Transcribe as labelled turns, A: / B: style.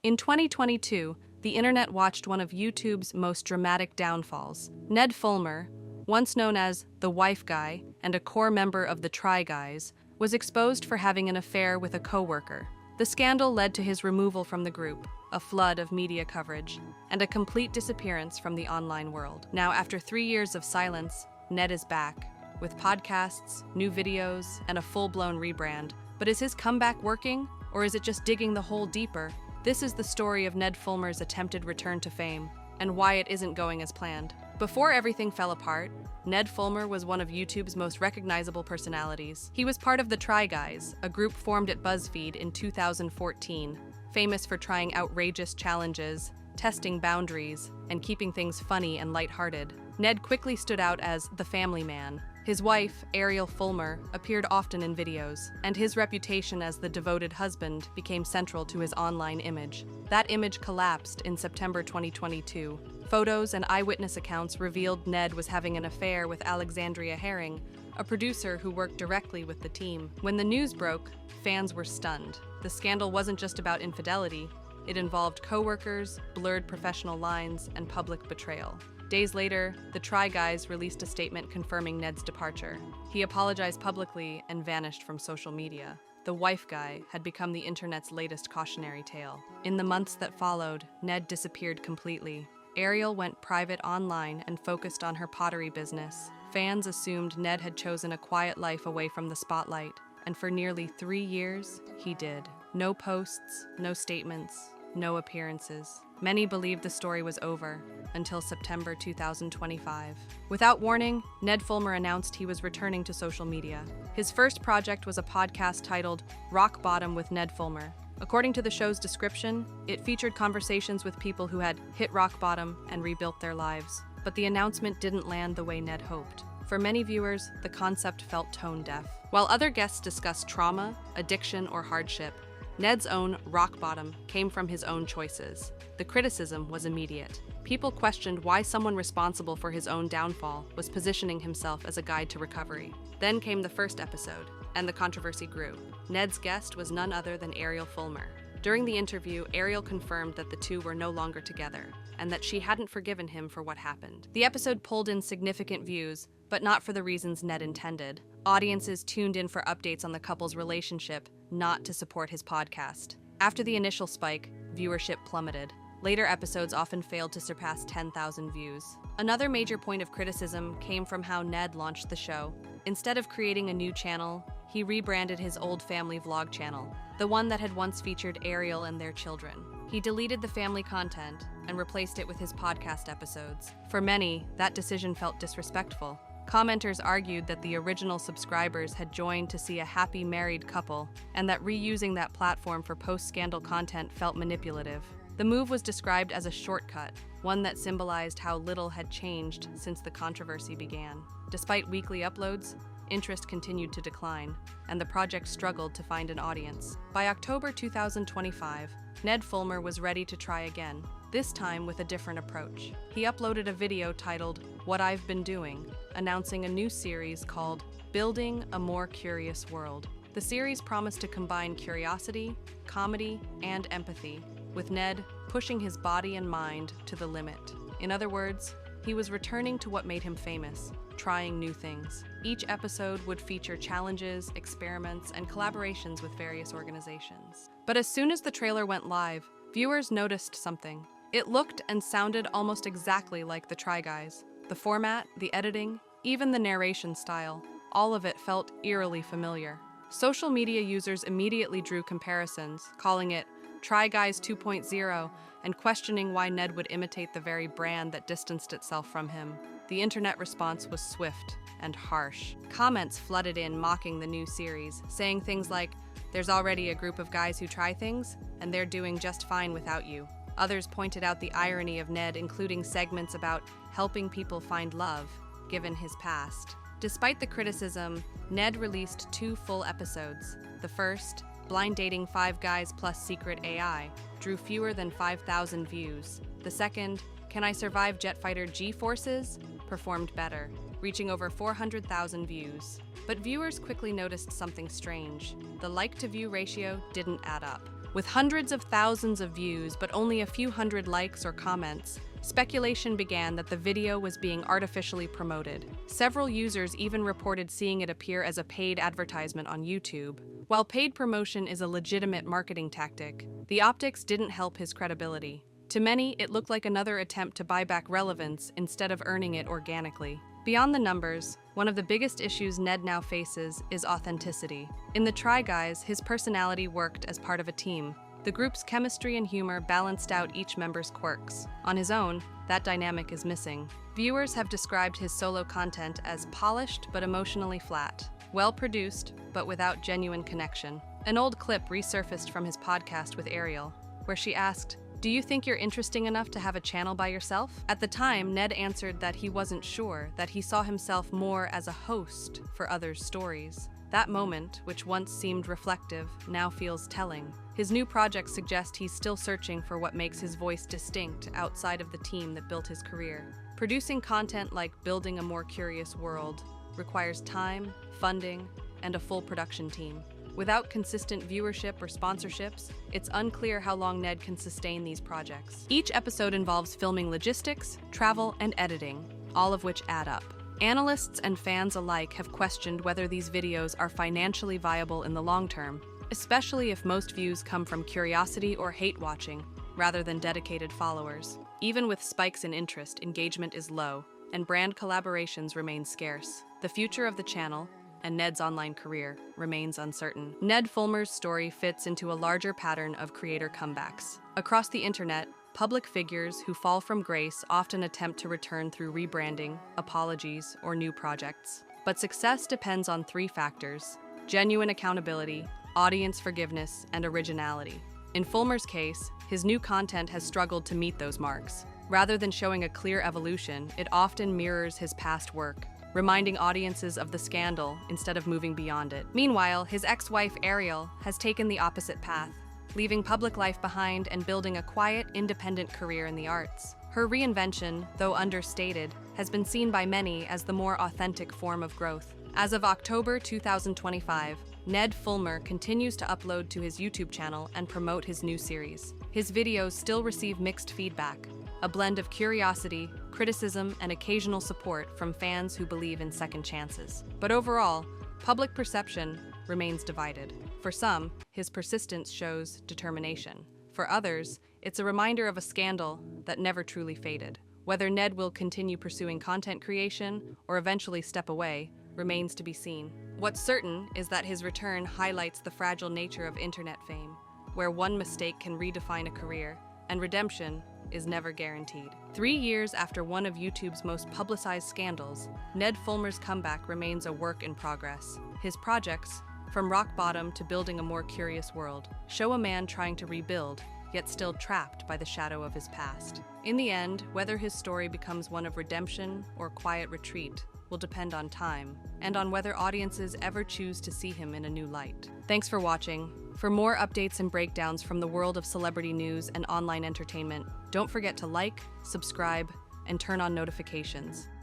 A: In 2022, the internet watched one of YouTube's most dramatic downfalls. Ned Fulmer, once known as the Wife Guy and a core member of the Try Guys, was exposed for having an affair with a coworker. The scandal led to his removal from the group, a flood of media coverage, and a complete disappearance from the online world. Now, after 3 years of silence, Ned is back, with podcasts, new videos, and a full-blown rebrand. But is his comeback working, or is it just digging the hole deeper? This is the story of Ned Fulmer's attempted return to fame, and why it isn't going as planned. Before everything fell apart, Ned Fulmer was one of YouTube's most recognizable personalities. He was part of the Try Guys, a group formed at BuzzFeed in 2014, famous for trying outrageous challenges, testing boundaries, and keeping things funny and lighthearted. Ned quickly stood out as the family man. His wife, Ariel Fulmer, appeared often in videos, and his reputation as the devoted husband became central to his online image. That image collapsed in September 2022. Photos and eyewitness accounts revealed Ned was having an affair with Alexandria Herring, a producer who worked directly with the team. When the news broke, fans were stunned. The scandal wasn't just about infidelity. It involved coworkers, blurred professional lines, and public betrayal. Days later, the Try Guys released a statement confirming Ned's departure. He apologized publicly and vanished from social media. The Wife Guy had become the internet's latest cautionary tale. In the months that followed, Ned disappeared completely. Ariel went private online and focused on her pottery business. Fans assumed Ned had chosen a quiet life away from the spotlight, and for nearly 3 years, he did. No posts, no statements, no appearances. Many believed the story was over, until September 2025. Without warning, Ned Fulmer announced he was returning to social media. His first project was a podcast titled Rock Bottom with Ned Fulmer. According to the show's description, it featured conversations with people who had hit rock bottom and rebuilt their lives. But the announcement didn't land the way Ned hoped. For many viewers, the concept felt tone-deaf. While other guests discussed trauma, addiction, or hardship, Ned's own rock bottom came from his own choices. The criticism was immediate. People questioned why someone responsible for his own downfall was positioning himself as a guide to recovery. Then came the first episode, and the controversy grew. Ned's guest was none other than Ariel Fulmer. During the interview, Ariel confirmed that the two were no longer together, and that she hadn't forgiven him for what happened. The episode pulled in significant views, but not for the reasons Ned intended. Audiences tuned in for updates on the couple's relationship, not to support his podcast. After the initial spike, viewership plummeted. Later episodes often failed to surpass 10,000 views. Another major point of criticism came from how Ned launched the show. Instead of creating a new channel, he rebranded his old family vlog channel, the one that had once featured Ariel and their children. He deleted the family content and replaced it with his podcast episodes. For many, that decision felt disrespectful. Commenters argued that the original subscribers had joined to see a happy married couple, and that reusing that platform for post-scandal content felt manipulative. The move was described as a shortcut, one that symbolized how little had changed since the controversy began. Despite weekly uploads, interest continued to decline, and the project struggled to find an audience. By October 2025, Ned Fulmer was ready to try again, this time with a different approach. He uploaded a video titled What I've Been Doing, announcing a new series called Building a More Curious World. The series promised to combine curiosity, comedy, and empathy, with Ned pushing his body and mind to the limit. In other words, he was returning to what made him famous, trying new things. Each episode would feature challenges, experiments, and collaborations with various organizations. But as soon as the trailer went live, viewers noticed something. It looked and sounded almost exactly like the Try Guys. The format, the editing, even the narration style, all of it felt eerily familiar. Social media users immediately drew comparisons, calling it Try Guys 2.0, and questioning why Ned would imitate the very brand that distanced itself from him. The internet response was swift and harsh. Comments flooded in mocking the new series, saying things like, "There's already a group of guys who try things, and they're doing just fine without you." Others pointed out the irony of Ned including segments about helping people find love, given his past. Despite the criticism, Ned released 2 full episodes. The first, Blind Dating 5 Guys Plus Secret AI, drew fewer than 5,000 views. The second, Can I Survive Jet Fighter G-Forces, performed better, reaching over 400,000 views. But viewers quickly noticed something strange. The like-to-view ratio didn't add up. With hundreds of thousands of views but only a few hundred likes or comments, speculation began that the video was being artificially promoted. Several users even reported seeing it appear as a paid advertisement on YouTube. While paid promotion is a legitimate marketing tactic, the optics didn't help his credibility. To many, it looked like another attempt to buy back relevance instead of earning it organically. Beyond the numbers, one of the biggest issues Ned now faces is authenticity. In the Try Guys, his personality worked as part of a team. The group's chemistry and humor balanced out each member's quirks. On his own, that dynamic is missing. Viewers have described his solo content as polished but emotionally flat, well-produced but without genuine connection. An old clip resurfaced from his podcast with Ariel, where she asked, "Do you think you're interesting enough to have a channel by yourself?" At the time, Ned answered that he wasn't sure, that he saw himself more as a host for others' stories. That moment, which once seemed reflective, now feels telling. His new projects suggest he's still searching for what makes his voice distinct outside of the team that built his career. Producing content like Building a More Curious World requires time, funding, and a full production team. Without consistent viewership or sponsorships, it's unclear how long Ned can sustain these projects. Each episode involves filming logistics, travel, and editing, all of which add up. Analysts and fans alike have questioned whether these videos are financially viable in the long term, especially if most views come from curiosity or hate watching, rather than dedicated followers. Even with spikes in interest, engagement is low, and brand collaborations remain scarce. The future of the channel, and Ned's online career, remains uncertain. Ned Fulmer's story fits into a larger pattern of creator comebacks. Across the internet, public figures who fall from grace often attempt to return through rebranding, apologies, or new projects. But success depends on three factors: genuine accountability, audience forgiveness, and originality. In Fulmer's case, his new content has struggled to meet those marks. Rather than showing a clear evolution, it often mirrors his past work, reminding audiences of the scandal instead of moving beyond it. Meanwhile, his ex-wife Ariel has taken the opposite path, leaving public life behind and building a quiet, independent career in the arts. Her reinvention, though understated, has been seen by many as the more authentic form of growth. As of October 2025, Ned Fulmer continues to upload to his YouTube channel and promote his new series. His videos still receive mixed feedback, a blend of curiosity, criticism, and occasional support from fans who believe in second chances. But overall, public perception remains divided. For some, his persistence shows determination. For others, it's a reminder of a scandal that never truly faded. Whether Ned will continue pursuing content creation or eventually step away remains to be seen. What's certain is that his return highlights the fragile nature of internet fame, where one mistake can redefine a career, and redemption is never guaranteed. 3 years after one of YouTube's most publicized scandals, Ned Fulmer's comeback remains a work in progress. His projects, from rock bottom to Building a More Curious World, show a man trying to rebuild, yet still trapped by the shadow of his past. In the end, whether his story becomes one of redemption or quiet retreat will depend on time, and on whether audiences ever choose to see him in a new light. Thanks for watching. For more updates and breakdowns from the world of celebrity news and online entertainment, don't forget to like, subscribe, and turn on notifications.